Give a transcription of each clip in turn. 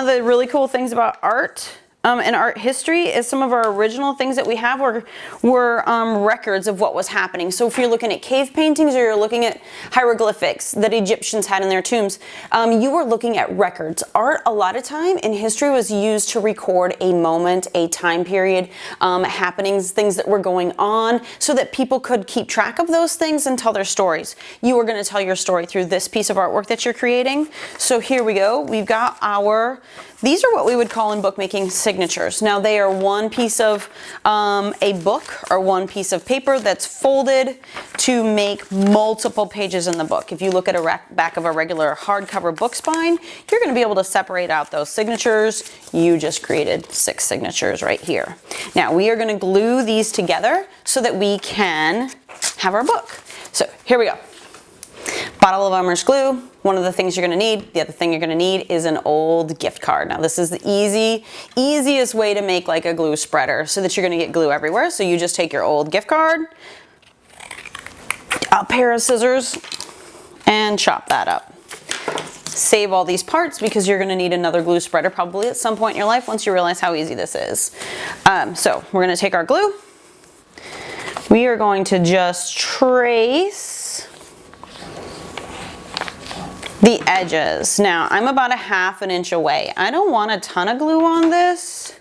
of the really cool things about art and art history is some of our original things that we have were records of what was happening. So if you're looking at cave paintings or you're looking at hieroglyphics that Egyptians had in their tombs, you were looking at records. Art, a lot of time in history, was used to record a moment, a time period, happenings, things that were going on, so that people could keep track of those things and tell their stories. You are going to tell your story through this piece of artwork that you're creating. So here we go. We've got these are what we would call in bookmaking signatures. Now they are one piece of a book or one piece of paper that's folded to make multiple pages in the book. If you look at a back of a regular hardcover book spine, you're going to be able to separate out those signatures. You just created 6 signatures right here. Now we are going to glue these together so that we can have our book. So here we go. Bottle of Elmer's glue. One of the things you're going to need. The other thing you're going to need is an old gift card. Now this is the easiest way to make like a glue spreader so that you're going to get glue everywhere. So you just take your old gift card, a pair of scissors, and chop that up. Save all these parts because you're going to need another glue spreader probably at some point in your life once you realize how easy this is. So we're going to take our glue. We are going to just trace the edges. Now I'm about a ½ inch away. I don't want a ton of glue on this,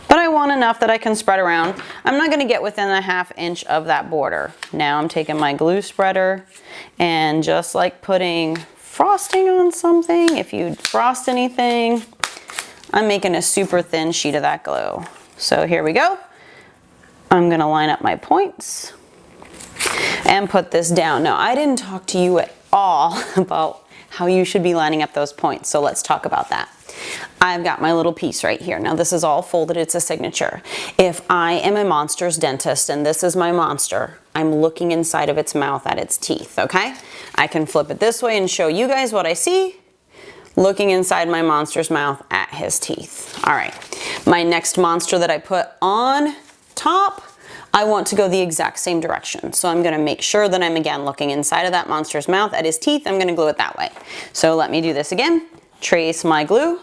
but I want enough that I can spread around. I'm not going to get within a ½ inch of that border. Now I'm taking my glue spreader and just like putting frosting on something, if you frost anything, I'm making a super thin sheet of that glue. So here we go. I'm going to line up my points and put this down. Now I didn't talk to you at all about how you should be lining up those points. So let's talk about that. I've got my little piece right here. Now this is all folded, it's a signature. If I am a monster's dentist and this is my monster, I'm looking inside of its mouth at its teeth, okay? I can flip it this way and show you guys what I see. Looking inside my monster's mouth at his teeth. All right, my next monster that I put on top, I want to go the exact same direction. So I'm gonna make sure that I'm again looking inside of that monster's mouth at his teeth. I'm gonna glue it that way. So let me do this again. Trace my glue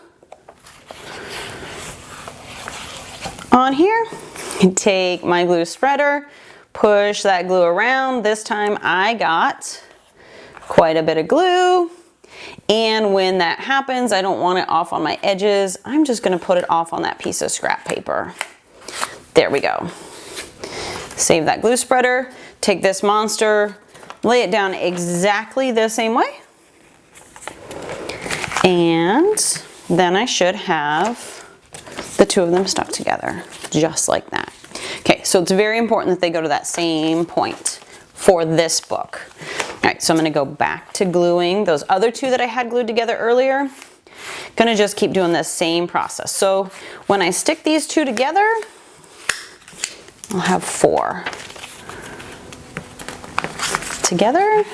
on here. Take my glue spreader, push that glue around. This time I got quite a bit of glue. And when that happens, I don't want it off on my edges. I'm just gonna put it off on that piece of scrap paper. There we go. Save that glue spreader, take this monster, lay it down exactly the same way. And then I should have the two of them stuck together, just like that. Okay, so it's very important that they go to that same point for this book. All right, so I'm gonna go back to gluing those other two that I had glued together earlier. Gonna just keep doing this same process. So when I stick these two together, I'll have 4 together.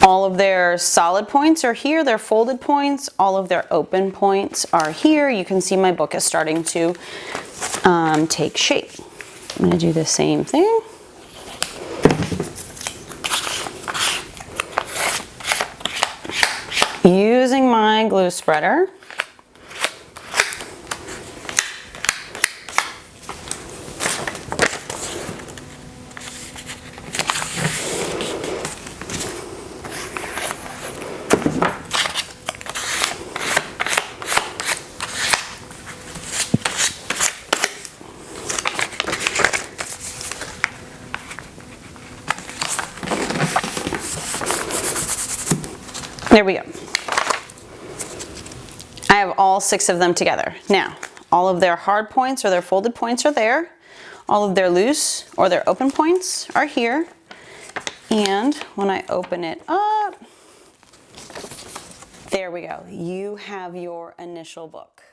All of their solid points are here, their folded points. All of their open points are here. You can see my book is starting to take shape. I'm gonna do the same thing. Using my glue spreader. There we go. I have all 6 of them together. Now, all of their hard points or their folded points are there. All of their loose or their open points are here. And when I open it up, there we go. You have your initial book.